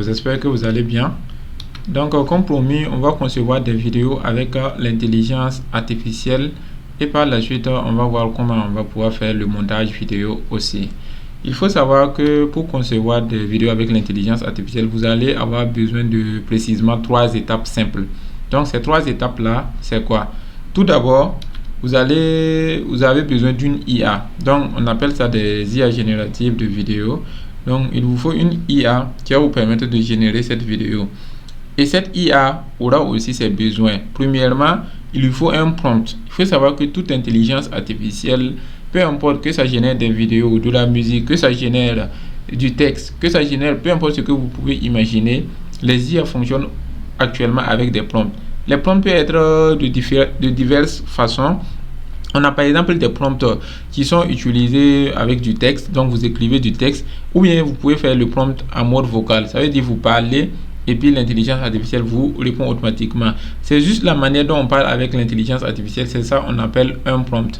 j'espère que vous allez bien. Donc, comme promis, on va concevoir des vidéos avec l'intelligence artificielle et par la suite, on va voir comment on va pouvoir faire le montage vidéo aussi. Il faut savoir que pour concevoir des vidéos avec l'intelligence artificielle, vous allez avoir besoin de précisément 3 étapes simples. Donc, ces 3 étapes-là, c'est quoi? Tout d'abord, vous avez besoin d'une IA. Donc, on appelle ça des IA génératives de vidéos. Donc, il vous faut une IA qui va vous permettre de générer cette vidéo. Et cette IA aura aussi ses besoins. Premièrement, il lui faut un prompt. Il faut savoir que toute intelligence artificielle, peu importe que ça génère des vidéos, de la musique, que ça génère du texte, que ça génère, peu importe ce que vous pouvez imaginer, les IA fonctionnent actuellement avec des prompts. Les prompts peuvent être de diverses façons. On a par exemple des prompts qui sont utilisés avec du texte, donc vous écrivez du texte, ou bien vous pouvez faire le prompt en mode vocal. Ça veut dire vous parlez et puis l'intelligence artificielle vous répond automatiquement. C'est juste la manière dont on parle avec l'intelligence artificielle, c'est ça on appelle un prompt.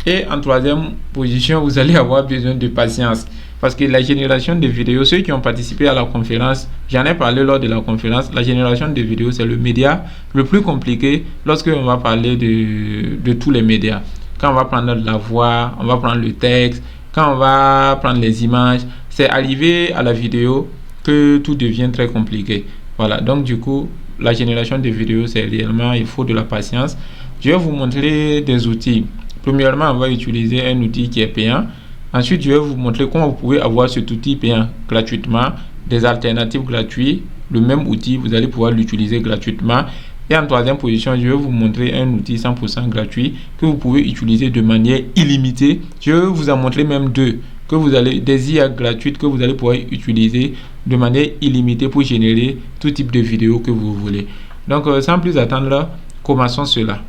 Et en troisième position, vous allez avoir besoin de patience. Parce que la génération de vidéos, ceux qui ont participé à la conférence, j'en ai parlé lors de la conférence, la génération de vidéos, c'est le média le plus compliqué lorsque on va parler de tous les médias. Quand on va prendre la voix, on va prendre le texte, quand on va prendre les images, c'est arrivé à la vidéo que tout devient très compliqué. Voilà, donc du coup, la génération de vidéos, c'est réellement, il faut de la patience. Je vais vous montrer des outils. Premièrement, on va utiliser un outil qui est payant. Ensuite, je vais vous montrer comment vous pouvez avoir cet outil payant gratuitement, des alternatives gratuites. Le même outil, vous allez pouvoir l'utiliser gratuitement. Et en troisième position, je vais vous montrer un outil 100% gratuit que vous pouvez utiliser de manière illimitée. Je vais vous en montrer même deux, des IA gratuites que vous allez pouvoir utiliser de manière illimitée pour générer tout type de vidéo que vous voulez. Donc, sans plus attendre, commençons cela.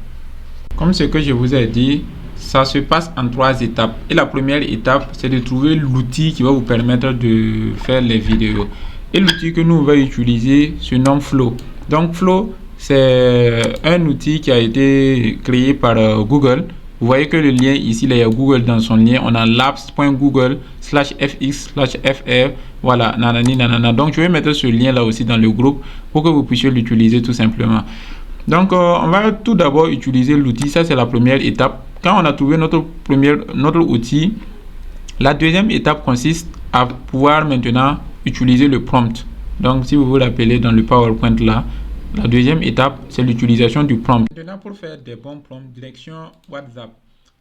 Comme ce que je vous ai dit, ça se passe en 3 étapes. Et la première étape, c'est de trouver l'outil qui va vous permettre de faire les vidéos. Et l'outil que nous allons utiliser se nomme Flow. Donc Flow, c'est un outil qui a été créé par Google. Vous voyez que le lien ici, là, il y a Google dans son lien. On a labs.google/fx/fr. Voilà, nanani, nanana. Donc je vais mettre ce lien là aussi dans le groupe pour que vous puissiez l'utiliser tout simplement. Donc, on va tout d'abord utiliser l'outil. Ça, c'est la première étape. Quand on a trouvé notre outil, la deuxième étape consiste à pouvoir maintenant utiliser le prompt. Donc, si vous l'appelez dans le PowerPoint là, la deuxième étape, c'est l'utilisation du prompt. Maintenant, pour faire des bons prompts, direction WhatsApp.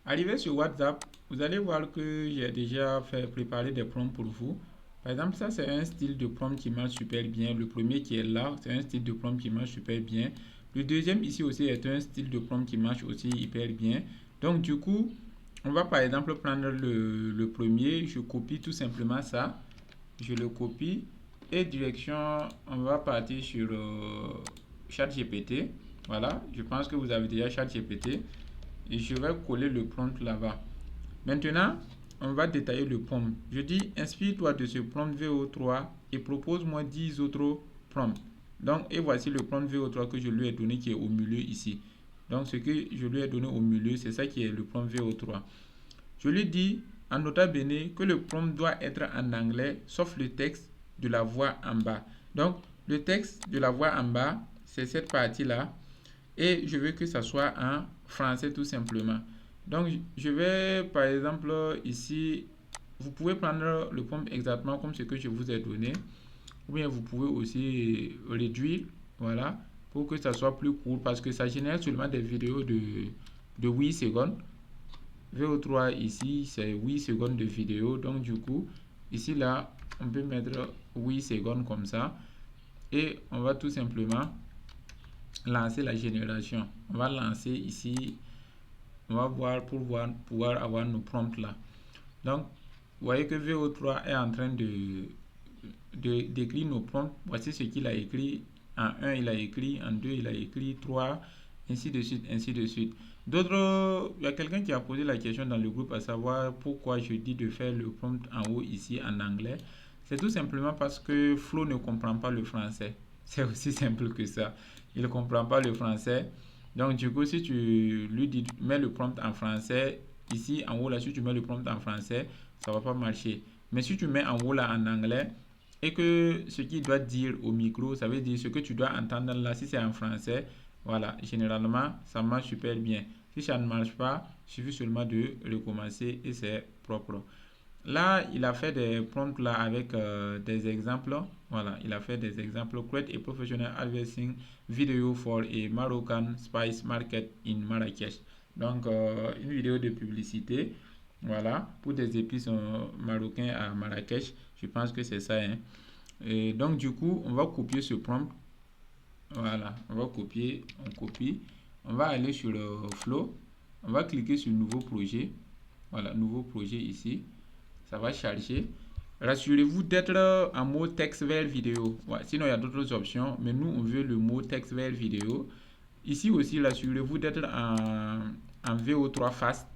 Arrivé sur WhatsApp, vous allez voir que j'ai déjà préparé des prompts pour vous. Par exemple, ça, c'est un style de prompt qui marche super bien. Le premier qui est là, c'est un style de prompt qui marche super bien. Le deuxième ici aussi est un style de prompt qui marche aussi hyper bien. Donc du coup, on va par exemple prendre le premier. Je copie tout simplement ça. Je le copie. Et direction, on va partir sur ChatGPT. Voilà, je pense que vous avez déjà ChatGPT. Et je vais coller le prompt là-bas. Maintenant, on va détailler le prompt. Je dis, inspire-toi de ce prompt VO3 et propose-moi 10 autres prompts. Donc, et voici le prompt VO3 que je lui ai donné qui est au milieu ici. Donc, ce que je lui ai donné au milieu, c'est ça qui est le prompt VO3. Je lui dis, en nota bene, que le prompt doit être en anglais, sauf le texte de la voix en bas. Donc, le texte de la voix en bas, c'est cette partie-là. Et je veux que ça soit en français tout simplement. Donc, je vais, par exemple, ici, vous pouvez prendre le prompt exactement comme ce que je vous ai donné. Ou bien vous pouvez aussi réduire, voilà, pour que ça soit plus court, parce que ça génère seulement des vidéos de 8 secondes. VO3 ici, c'est 8 secondes de vidéo. Donc du coup, ici là, on peut mettre 8 secondes comme ça. Et on va tout simplement lancer la génération. On va lancer ici, on va voir pour pouvoir avoir nos prompts là. Donc, vous voyez que VO3 est en train d'écrire nos prompts. Voici ce qu'il a écrit. En 1, il a écrit. En 2, il a écrit. 3, ainsi de suite, ainsi de suite. D'autres, il y a quelqu'un qui a posé la question dans le groupe à savoir pourquoi je dis de faire le prompt en haut ici en anglais. C'est tout simplement parce que Flo ne comprend pas le français. C'est aussi simple que ça. Il ne comprend pas le français. Donc, du coup, si tu lui dis, mets le prompt en français, ici en haut là, si tu mets le prompt en français, ça ne va pas marcher. Mais si tu mets en haut là en anglais, et que ce qu'il doit dire au micro, ça veut dire ce que tu dois entendre là, si c'est en français, voilà, généralement, ça marche super bien. Si ça ne marche pas, il suffit seulement de recommencer et c'est propre. Là, il a fait des prompts là avec des exemples. Voilà, il a fait des exemples. Create a professional advertising video for a Moroccan spice market in Marrakech. Donc, une vidéo de publicité, voilà, pour des épices marocains à Marrakech. Je pense que c'est ça, hein. Et donc, du coup, on va copier ce prompt. Voilà, on va copier, on copie. On va aller sur le flow. On va cliquer sur nouveau projet. Voilà, nouveau projet ici. Ça va charger. Rassurez-vous d'être en mode texte vers vidéo. Ouais, sinon, il y a d'autres options. Mais nous, on veut le mot texte vers vidéo. Ici aussi, rassurez-vous d'être en VO3 fast.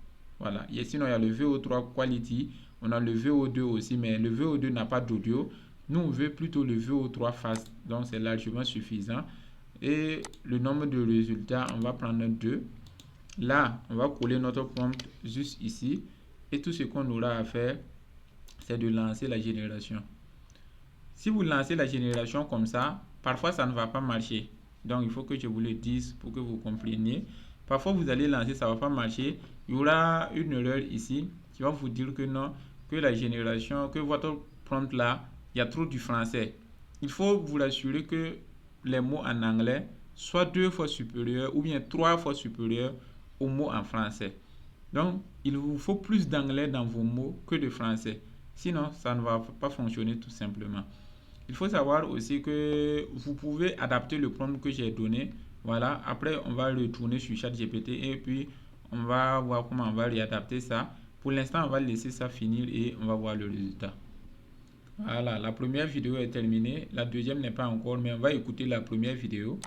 Voilà. Et sinon, il y a le VO3 quality. On a le VO2 aussi. Mais le VO2 n'a pas d'audio. Nous, on veut plutôt le VO3 fast. Donc, c'est largement suffisant. Et le nombre de résultats, on va prendre 2. Là, on va coller notre prompt juste ici. Et tout ce qu'on aura à faire, c'est de lancer la génération. Si vous lancez la génération comme ça, parfois ça ne va pas marcher. Donc il faut que je vous le dise pour que vous compreniez. Parfois vous allez lancer, ça ne va pas marcher. Il y aura une erreur ici qui va vous dire que non, que la génération, que votre prompt là, il y a trop du français. Il faut vous assurer que les mots en anglais soient 2 fois supérieurs ou bien 3 fois supérieurs aux mots en français. Donc il vous faut plus d'anglais dans vos mots que de français. Sinon, ça ne va pas fonctionner tout simplement. Il faut savoir aussi que vous pouvez adapter le prompt que j'ai donné. Voilà, après on va retourner sur ChatGPT et puis on va voir comment on va réadapter ça. Pour l'instant, on va laisser ça finir et on va voir le résultat. Voilà, la première vidéo est terminée. La deuxième n'est pas encore, mais on va écouter la première vidéo.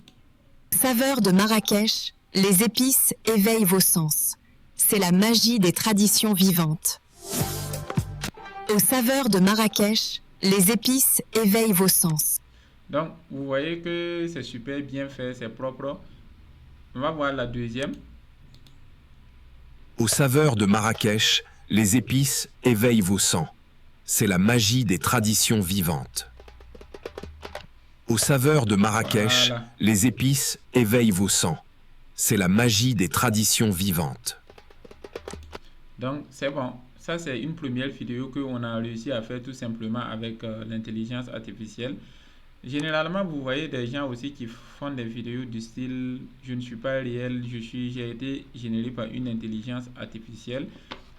Saveurs de Marrakech, les épices éveillent vos sens. C'est la magie des traditions vivantes. Aux saveurs de Marrakech, les épices éveillent vos sens. Donc, vous voyez que c'est super bien fait, c'est propre. On va voir la deuxième. Aux saveurs de Marrakech, les épices éveillent vos sens. C'est la magie des traditions vivantes. Aux saveurs de Marrakech, Voilà. les épices éveillent vos sens. C'est la magie des traditions vivantes. Donc, c'est bon. Ça, c'est une première vidéo qu'on a réussi à faire tout simplement avec l'intelligence artificielle. Généralement, vous voyez des gens aussi qui font des vidéos du style « Je ne suis pas réel, j'ai été généré par une intelligence artificielle ».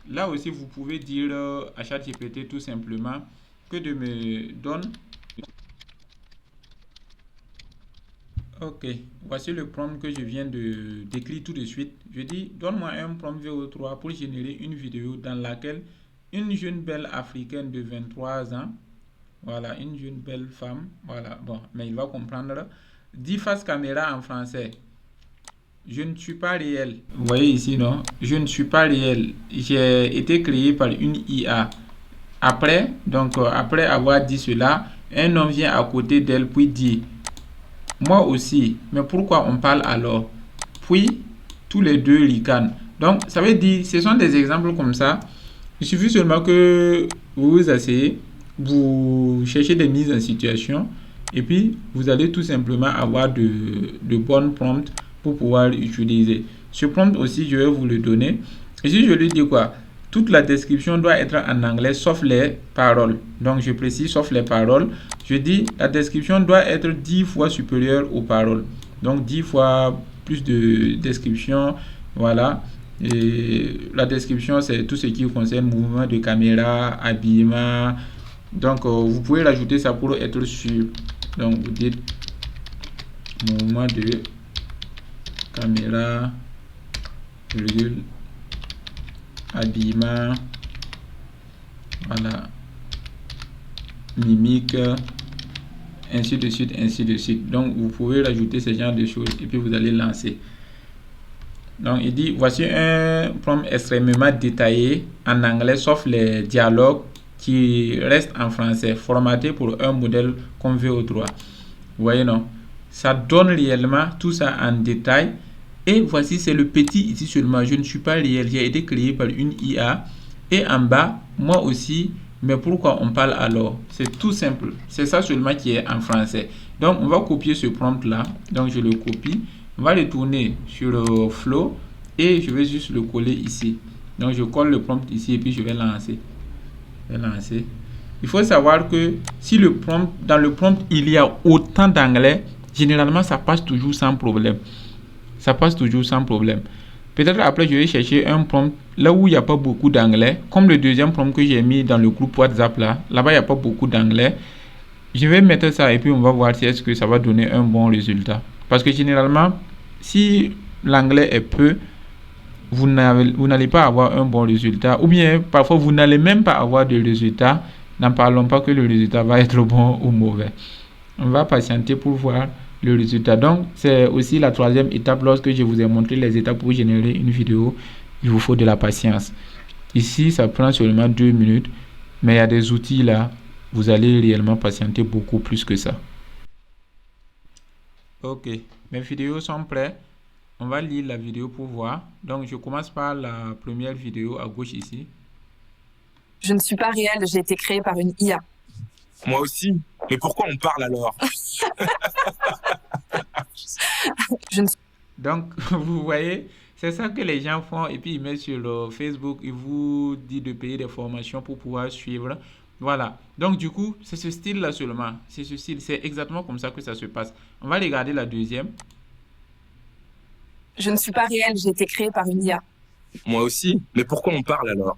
Là aussi, vous pouvez dire à ChatGPT tout simplement que de me donne... Ok, voici le prompt que je viens de décrire tout de suite. Je dis, donne-moi un prompt VO3 pour générer une vidéo dans laquelle une jeune belle africaine de 23 ans, voilà, une jeune belle femme, voilà, bon, mais il va comprendre, dit face caméra en français. Je ne suis pas réel. Vous voyez ici, non? Je ne suis pas réel. J'ai été créé par une IA. Après, donc, après avoir dit cela, un homme vient à côté d'elle puis dit... Moi aussi, mais pourquoi on parle alors? Puis, tous les deux ricanent. Donc, ça veut dire, ce sont des exemples comme ça. Il suffit seulement que vous vous asseyez, vous cherchez des mises en situation, et puis vous allez tout simplement avoir de bonnes prompts pour pouvoir utiliser. Ce prompt aussi, je vais vous le donner. Ici, je lui dis quoi? Toute la description doit être en anglais, sauf les paroles. Donc, je précise, sauf les paroles. Je dis, la description doit être 10 fois supérieure aux paroles. Donc, 10 fois plus de description. Voilà. Et la description, c'est tout ce qui concerne mouvement de caméra, habillement. Donc, vous pouvez rajouter ça pour être sûr. Donc, vous dites mouvement de caméra, virgule, habillement, voilà, mimique, ainsi de suite, ainsi de suite. Donc, vous pouvez rajouter ce genre de choses et puis vous allez lancer. Donc, il dit, voici un prompt extrêmement détaillé en anglais, sauf les dialogues qui restent en français, formaté pour un modèle comme VO3. Vous voyez, non? Ça donne réellement tout ça en détail. Et voici, c'est le petit ici seulement. Je ne suis pas réel. J'ai été créé par une IA. Et en bas, moi aussi, Mais pourquoi on parle alors? C'est tout simple. C'est ça seulement qui est en français. Donc, on va copier ce prompt-là. Donc, je le copie. On va le tourner sur le flow et je vais juste le coller ici. Donc, je colle le prompt ici et puis je vais lancer. Il faut savoir que si dans le prompt, il y a autant d'anglais, généralement, ça passe toujours sans problème. Peut-être après, je vais chercher un prompt là où il n'y a pas beaucoup d'anglais. Comme le deuxième prompt que j'ai mis dans le groupe WhatsApp là-bas, il n'y a pas beaucoup d'anglais. Je vais mettre ça et puis on va voir si est-ce que ça va donner un bon résultat. Parce que généralement, si l'anglais est peu, vous n'allez pas avoir un bon résultat. Ou bien, parfois, vous n'allez même pas avoir de résultat. N'en parlons pas que le résultat va être bon ou mauvais. On va patienter pour voir le résultat. Donc, c'est aussi la troisième étape. Lorsque je vous ai montré les étapes pour générer une vidéo, il vous faut de la patience. Ici, ça prend seulement 2 minutes. Mais il y a des outils là. Vous allez réellement patienter beaucoup plus que ça. Ok, mes vidéos sont prêtes. On va lire la vidéo pour voir. Donc, je commence par la première vidéo à gauche ici. Je ne suis pas réel, j'ai été créé par une IA. Moi aussi. Mais pourquoi on parle alors? Donc, vous voyez, c'est ça que les gens font. Et puis, ils mettent sur le Facebook, ils vous disent de payer des formations pour pouvoir suivre. Voilà. Donc, du coup, c'est ce style-là seulement. C'est ce style. C'est exactement comme ça que ça se passe. On va regarder la deuxième. Je ne suis pas réel, j'ai été créé par une IA. Moi aussi. Mais pourquoi on parle alors?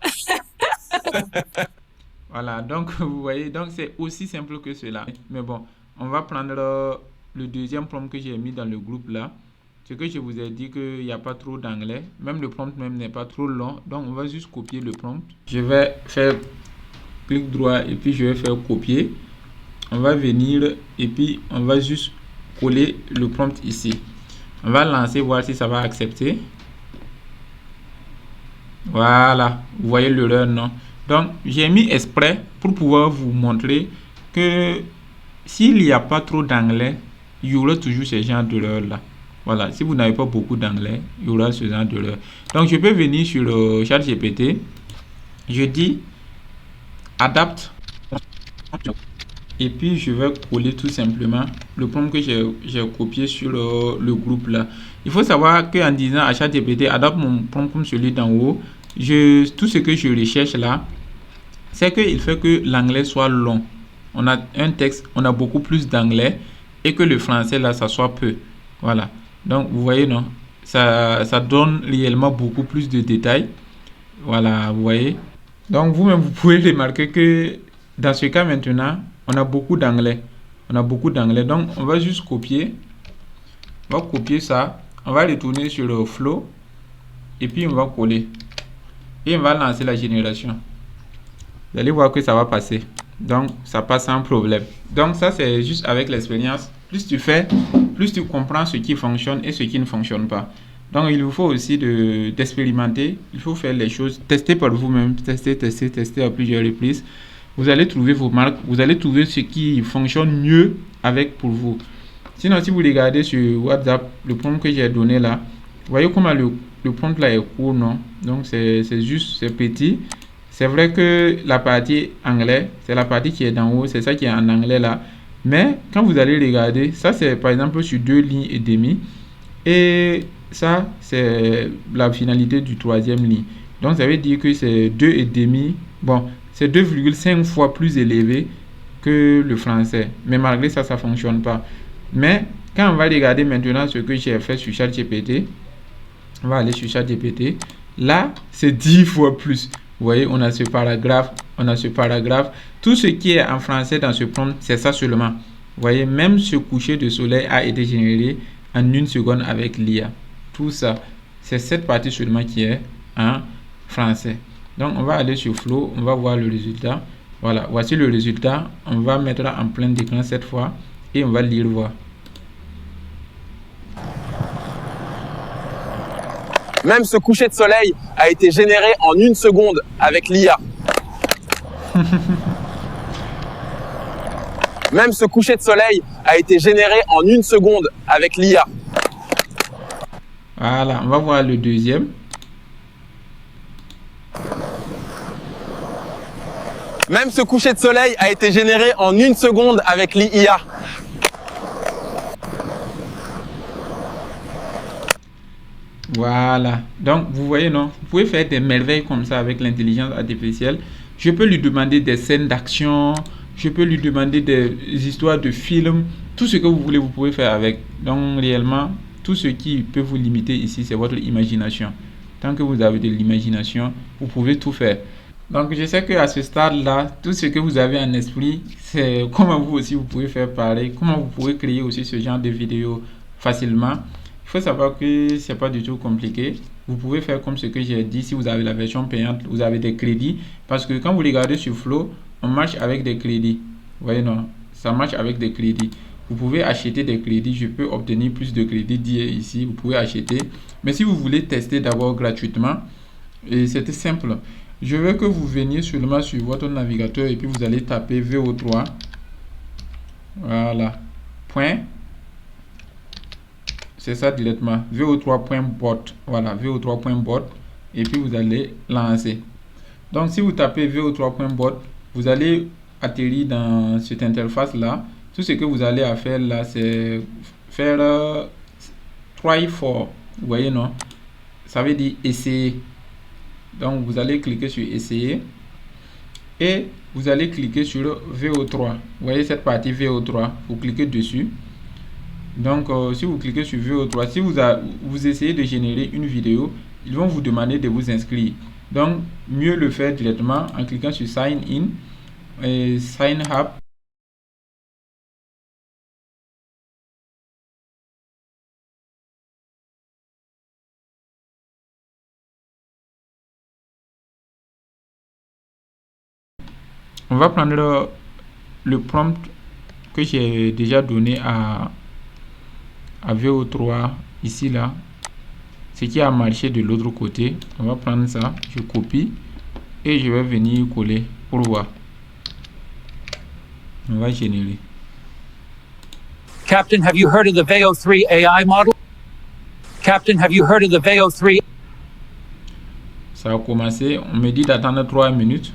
Voilà, donc vous voyez, donc c'est aussi simple que cela. Mais bon, on va prendre le deuxième prompt que j'ai mis dans le groupe là. Ce que je vous ai dit qu'il n'y a pas trop d'anglais. Même le prompt même n'est pas trop long. Donc on va juste copier le prompt. Je vais faire clic droit et puis je vais faire copier. On va venir et puis on va juste coller le prompt ici. On va lancer, voir si ça va accepter. Voilà, vous voyez l'erreur, non? Donc, j'ai mis exprès pour pouvoir vous montrer que s'il n'y a pas trop d'anglais, il y aura toujours ce genre d'erreur-là. Voilà, si vous n'avez pas beaucoup d'anglais, il y aura ce genre d'erreur. Donc, je peux venir sur le chat GPT. Je dis adapte. Et puis, je vais coller tout simplement le prompt que j'ai copié sur le groupe là. Il faut savoir qu'en disant à ChatGPT, adapte mon prompt comme celui d'en haut, tout ce que je recherche là, c'est qu'il fait que l'anglais soit long. On a un texte, on a beaucoup plus d'anglais et que le français là, ça soit peu. Voilà. Donc, vous voyez, non? Ça donne réellement beaucoup plus de détails. Voilà, vous voyez. Donc, vous-même, vous pouvez remarquer que dans ce cas maintenant, on a beaucoup d'anglais. Donc, on va juste copier. On va copier ça. On va retourner sur le flow. Et puis, on va coller. Et on va lancer la génération. Vous allez voir que ça va passer. Donc, ça passe sans problème. Donc, ça, c'est juste avec l'expérience. Plus tu fais, plus tu comprends ce qui fonctionne et ce qui ne fonctionne pas. Donc, il vous faut aussi d'expérimenter. Il faut faire les choses. Tester par vous-même. Tester à plusieurs reprises. Vous allez trouver vos marques. Vous allez trouver ce qui fonctionne mieux avec pour vous. Sinon, si vous regardez sur WhatsApp, le prompt que j'ai donné là, vous voyez comment le prompt là est court, non? Donc, c'est petit. C'est vrai que la partie anglais, c'est la partie qui est d'en haut, c'est ça qui est en anglais là. Mais quand vous allez regarder, ça c'est par exemple sur 2 lignes et demie. Et ça, c'est la finalité du troisième ligne. Donc, ça veut dire que c'est 2 et demi. Bon, c'est 2,5 fois plus élevé que le français. Mais malgré ça, ça ne fonctionne pas. Mais quand on va regarder maintenant ce que j'ai fait sur ChatGPT, on va aller sur ChatGPT. Là, c'est 10 fois plus. Vous voyez, on a ce paragraphe. Tout ce qui est en français dans ce prompt, c'est ça seulement. Vous voyez, même ce coucher de soleil a été généré en 1 seconde avec l'IA. Tout ça, c'est cette partie seulement qui est en français. Donc, on va aller sur Flow, on va voir le résultat. Voilà, voici le résultat. On va mettre en plein écran cette fois et on va lire voir. Même ce coucher de soleil a été généré en 1 seconde avec l'IA. Même ce coucher de soleil a été généré en 1 seconde avec l'IA. Voilà, on va voir le deuxième. Même ce coucher de soleil a été généré en 1 seconde avec l'IA. Voilà. Donc, vous voyez, non? Vous pouvez faire des merveilles comme ça avec l'intelligence artificielle. Je peux lui demander des scènes d'action. Je peux lui demander des histoires de films. Tout ce que vous voulez, vous pouvez faire avec. Donc, réellement, tout ce qui peut vous limiter ici, c'est votre imagination. Tant que vous avez de l'imagination, vous pouvez tout faire. Donc, je sais qu'à ce stade-là, tout ce que vous avez en esprit, c'est comment vous aussi, vous pouvez faire pareil. Comment vous pouvez créer aussi ce genre de vidéos facilement. Il faut savoir que c'est pas du tout compliqué. Vous pouvez faire comme ce que j'ai dit. Si vous avez la version payante, vous avez des crédits. Parce que quand vous regardez sur Flow, on marche avec des crédits. Vous voyez, non? Ça marche avec des crédits. Vous pouvez acheter des crédits. Je peux obtenir plus de crédits ici. Vous pouvez acheter. Mais si vous voulez tester d'abord gratuitement, et c'est simple. Je veux que vous veniez seulement sur votre navigateur et puis vous allez taper VO3. Voilà. Point. C'est ça directement. VO3.bot. Voilà. VO3.bot. Et puis vous allez lancer. Donc si vous tapez VO3.bot, vous allez atterrir dans cette interface là. Tout ce que vous allez à faire là, c'est faire try for. Vous voyez, non? Ça veut dire essayer. Donc vous allez cliquer sur essayer et vous allez cliquer sur VO3. Vous voyez cette partie VO3, vous cliquez dessus. Donc si vous cliquez sur VO3, si vous essayez de générer une vidéo, ils vont vous demander de vous inscrire. Donc mieux le faire directement en cliquant sur sign in et sign up. On va prendre le prompt que j'ai déjà donné à VO3 ici là, ce qui a marché de l'autre côté. On va prendre ça, je copie et je vais venir coller pour voir. On va générer. Captain, have you heard of the VO3 AI model? Captain, have you heard of the VO3? Ça a commencé, on me dit d'attendre 3 minutes.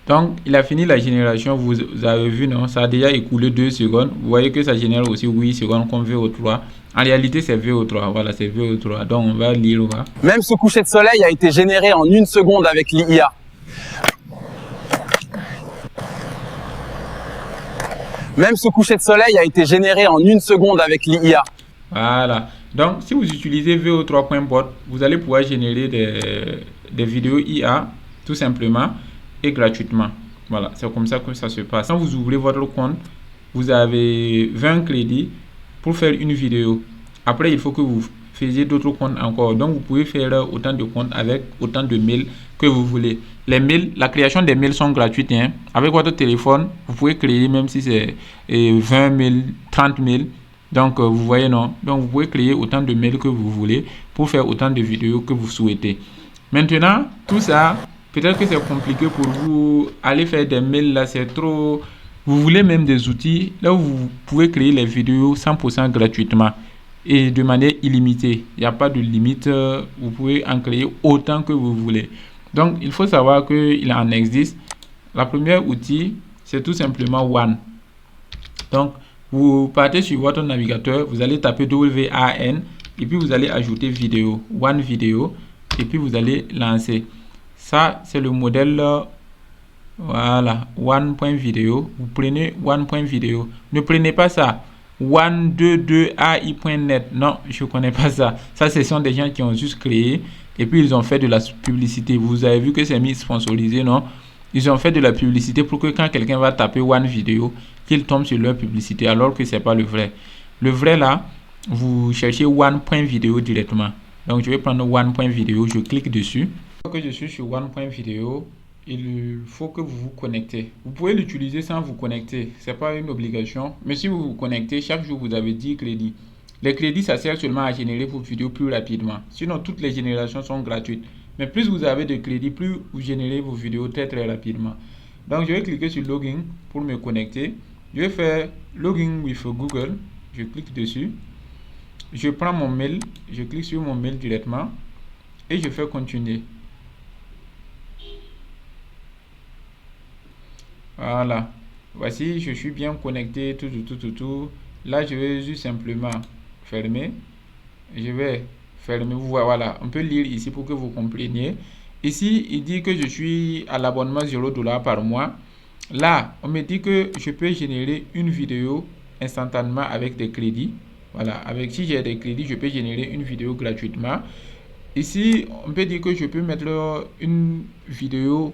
Donc, il a fini la génération, vous avez vu, non? Ça a déjà écoulé 2 secondes. Vous voyez que ça génère aussi 8 secondes comme VO3. En réalité, c'est VO3. Voilà, c'est VO3. Donc, on va lire. Là. Même ce coucher de soleil a été généré en 1 seconde avec l'IA. Même ce coucher de soleil a été généré en 1 seconde avec l'IA. Voilà. Donc, si vous utilisez VO3.bot, vous allez pouvoir générer des vidéos IA, tout simplement. Et gratuitement. Voilà, c'est comme ça que ça se passe. Quand vous ouvrez votre compte, vous avez 20 crédits pour faire une vidéo. Après, il faut que vous faisiez d'autres comptes encore. Donc, vous pouvez faire autant de comptes avec autant de mails que vous voulez. Les mails, la création des mails sont gratuites. Hein. Avec votre téléphone, vous pouvez créer même si c'est 20 mails, 30 mails. Donc, vous voyez, non? Donc, vous pouvez créer autant de mails que vous voulez pour faire autant de vidéos que vous souhaitez. Maintenant, tout ça... Peut-être que c'est compliqué pour vous, aller faire des mails là, c'est trop... Vous voulez même des outils là où vous pouvez créer les vidéos 100% gratuitement et de manière illimitée. Il n'y a pas de limite, vous pouvez en créer autant que vous voulez. Donc, il faut savoir qu'il en existe. La première outil, c'est tout simplement One. Donc, vous partez sur votre navigateur, vous allez taper WAN et puis vous allez ajouter vidéo, One Vidéo et puis vous allez lancer. Ça, c'est le modèle, voilà, One.video. Vous prenez One.video. Ne prenez pas ça. One22ai.net. Non, je ne connais pas ça. Ça, ce sont des gens qui ont juste créé et puis ils ont fait de la publicité. Vous avez vu que c'est mis sponsorisé, non? Ils ont fait de la publicité pour que quand quelqu'un va taper One Vidéo, qu'il tombe sur leur publicité, alors que ce n'est pas le vrai. Le vrai, là, vous cherchez One.video directement. Donc, je vais prendre One.video. Je clique dessus. Que je suis sur One.video, il faut que vous vous connectez. Vous pouvez l'utiliser sans vous connecter, c'est pas une obligation, mais si vous vous connectez, chaque jour vous avez 10 crédits. Les crédits, ça sert seulement à générer vos vidéos plus rapidement. Sinon, toutes les générations sont gratuites. Mais plus vous avez de crédits, plus vous générez vos vidéos très rapidement. Donc, je vais cliquer sur Login pour me connecter. Je vais faire Login with Google. Je clique dessus. je prends mon mail, je clique sur mon mail directement et je fais continuer. Voilà, voici, je suis bien connecté, tout. Là, je vais juste simplement fermer. Je vais fermer, vous voyez, voilà, on peut lire ici pour que vous compreniez. Ici, il dit que je suis à l'abonnement $0 par mois. Là, on me dit que je peux générer une vidéo instantanément avec des crédits. Voilà, si j'ai des crédits, je peux générer une vidéo gratuitement. Ici, on peut dire que je peux mettre une vidéo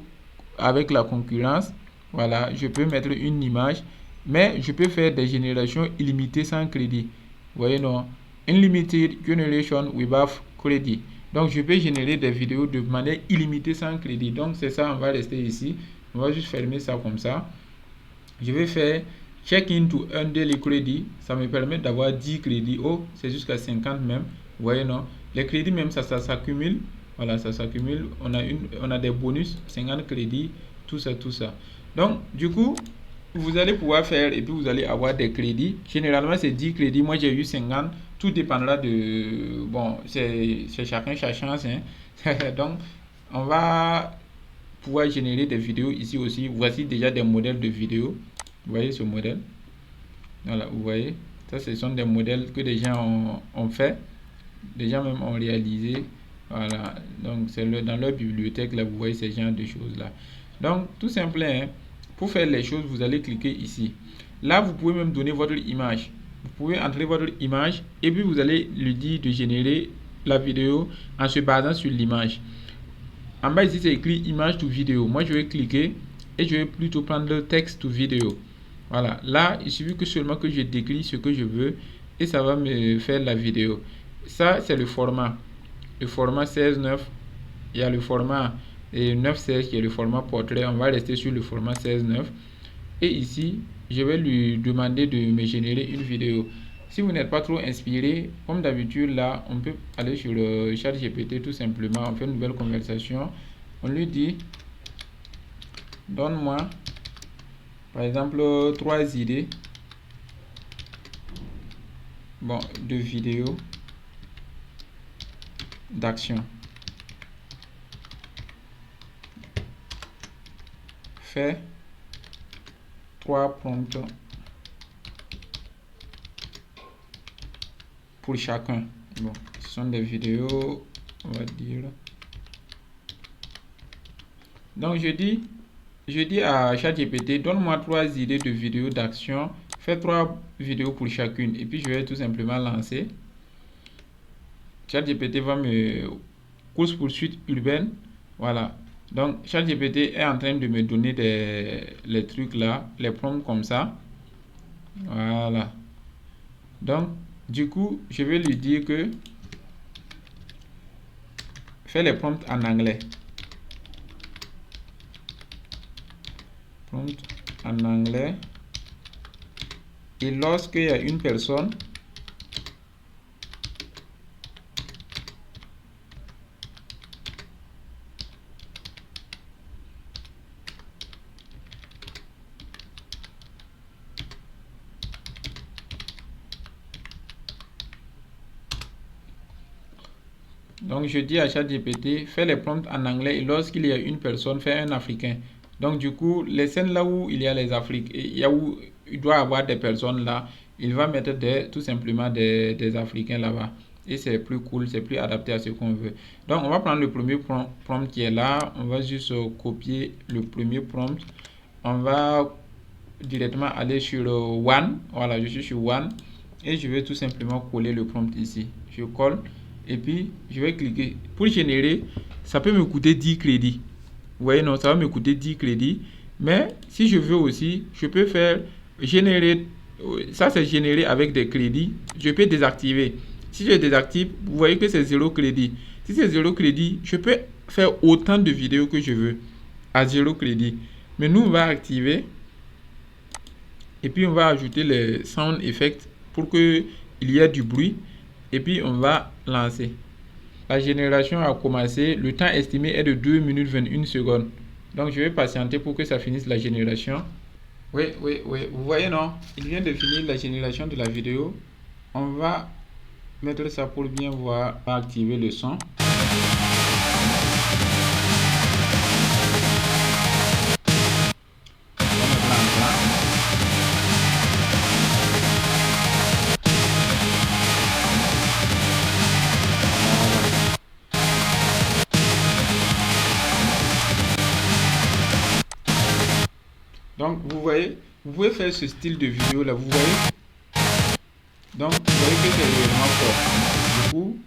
avec la concurrence. Voilà, je peux mettre une image, mais je peux faire des générations illimitées sans crédit. Vous voyez, non? Unlimited generation without credit. Donc, je peux générer des vidéos de manière illimitée sans crédit. Donc, c'est ça, on va rester ici. On va juste fermer ça comme ça. Je vais faire check-in to earn daily credit. Ça me permet d'avoir 10 crédits. Oh, c'est jusqu'à 50 même. Vous voyez, non? Les crédits même, ça s'accumule. Voilà, ça s'accumule. On a des bonus, 50 crédits, tout ça. Donc, du coup, vous allez pouvoir faire et puis vous allez avoir des crédits. Généralement, c'est 10 crédits. Moi, j'ai eu 50. Tout dépendra de... Bon, c'est chacun sa chance. Hein. Donc, on va pouvoir générer des vidéos ici aussi. Voici déjà des modèles de vidéos. Vous voyez ce modèle? Voilà, vous voyez. Ça, ce sont des modèles que des gens ont fait. Des gens même ont réalisé. Voilà. Donc, c'est dans leur bibliothèque, là, vous voyez ces genres de choses-là. Donc, tout simplement, hein, pour faire les choses, vous allez cliquer ici. Là, vous pouvez même donner votre image. Vous pouvez entrer votre image et puis vous allez lui dire de générer la vidéo en se basant sur l'image. En bas ici, c'est écrit image to vidéo. Moi, je vais cliquer et je vais plutôt prendre texte to vidéo. Voilà. Là, il suffit que seulement que je décris ce que je veux et ça va me faire la vidéo. Ça, c'est le format. Le format 16:9. Il y a le format 9:16 qui est le format portrait. On va rester sur le format 16:9. Et ici, je vais lui demander de me générer une vidéo. Si vous n'êtes pas trop inspiré, comme d'habitude, là, on peut aller sur le chat GPT tout simplement. On fait une nouvelle conversation. On lui dit, donne-moi, par exemple, 3 idées de vidéos d'action. Fais 3 prompts pour chacun. Bon, ce sont des vidéos, on va dire. Donc je dis à ChatGPT, donne-moi 3 idées de vidéos d'action, fais 3 vidéos pour chacune et puis je vais tout simplement lancer. ChatGPT va me course poursuite urbaine. Voilà. Donc ChatGPT est en train de me donner les trucs là, les prompts comme ça. Voilà. Donc du coup, je vais lui dire que fais les prompts en anglais. Prompt en anglais. Et lorsqu'il y a une personne donc je dis à ChatGPT, fais les prompts en anglais et lorsqu'il y a une personne, fais un africain. Donc du coup, les scènes là où il y a les Afriques, il y a où il doit avoir des personnes là, il va mettre tout simplement des Africains là-bas. Et c'est plus cool, c'est plus adapté à ce qu'on veut. Donc on va prendre le premier prompt qui est là, on va juste copier le premier prompt. On va directement aller sur One. Voilà, je suis sur One et je vais tout simplement coller le prompt ici. Je colle. Et puis, je vais cliquer. Pour générer, ça peut me coûter 10 crédits. Vous voyez, non, ça va me coûter 10 crédits. Mais si je veux aussi, je peux faire générer. Ça, c'est généré avec des crédits. Je peux désactiver. Si je désactive, vous voyez que c'est 0 crédit. Si c'est 0 crédit, je peux faire autant de vidéos que je veux à 0 crédit. Mais nous, on va activer. Et puis, on va ajouter les sound effects pour qu'il y ait du bruit. Et puis, on va lancer. La génération a commencé. Le temps estimé est de 2 minutes 21 secondes. Donc, je vais patienter pour que ça finisse la génération. Oui. Vous voyez, non? Il vient de finir la génération de la vidéo. On va mettre ça pour bien voir. On va activer le son. Donc vous voyez, vous pouvez faire ce style de vidéo là, vous voyez. Donc vous voyez que c'est réellement fort. Du coup,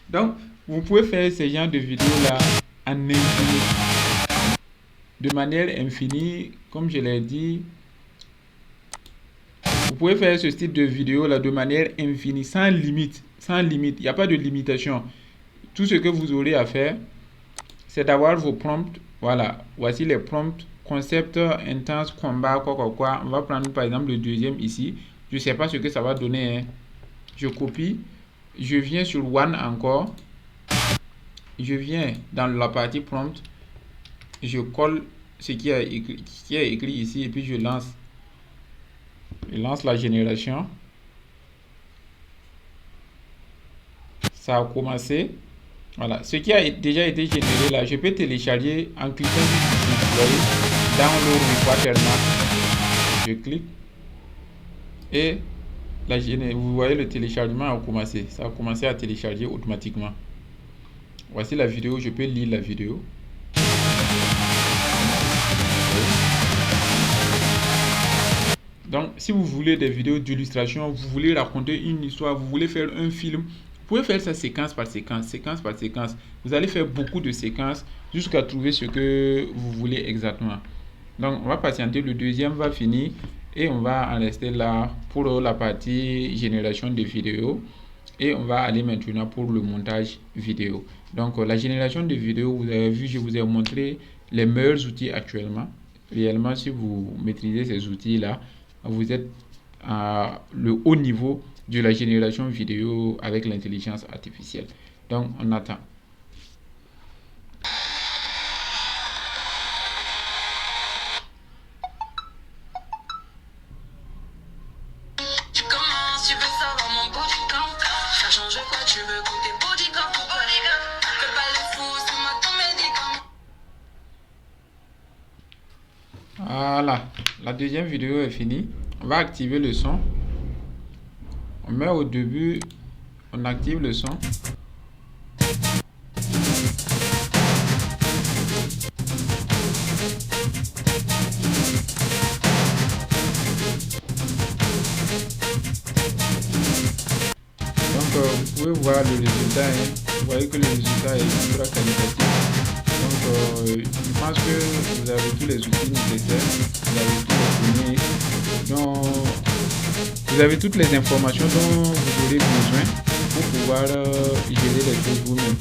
donc vous pouvez faire ce genre de vidéo là en infini, de manière infinie, comme je l'ai dit. Vous pouvez faire ce style de vidéo là de manière infinie, sans limite, il n'y a pas de limitation. Tout ce que vous aurez à faire, c'est d'avoir vos prompts. Voilà, voici les prompts: concept, intense, combat, quoi. On va prendre par exemple le deuxième ici. Je sais pas ce que ça va donner, hein. Je copie, je viens sur one encore, je viens dans la partie prompt, je colle ce qui est écrit ici et puis je lance la génération. Ça a commencé. Voilà, ce qui a déjà été généré là, je peux télécharger en cliquant ici. Vous voyez, download watermark. Je clique et vous voyez, le téléchargement a commencé. Ça a commencé à télécharger automatiquement. Voici la vidéo, je peux lire la vidéo. Donc, si vous voulez des vidéos d'illustration, vous voulez raconter une histoire, vous voulez faire un film, vous pouvez faire ça séquence par séquence. Vous allez faire beaucoup de séquences jusqu'à trouver ce que vous voulez exactement. Donc, on va patienter, le deuxième va finir et on va en rester là pour la partie génération de vidéos. Et on va aller maintenant pour le montage vidéo. Donc, la génération de vidéos, vous avez vu, je vous ai montré les meilleurs outils actuellement. Réellement, si vous maîtrisez ces outils-là, vous êtes à le haut niveau de la génération vidéo avec l'intelligence artificielle. Donc, on attend. Voilà, la deuxième vidéo est finie. On va activer le son. On met au début, on active le son. Donc vous pouvez voir le résultat, hein. Vous voyez que le résultat est ultra qualitatif. Donc je pense que vous avez tous les outils nécessaires, vous avez tous les données, donc vous avez toutes les informations dont vous aurez besoin pour pouvoir gérer les choses vous-même.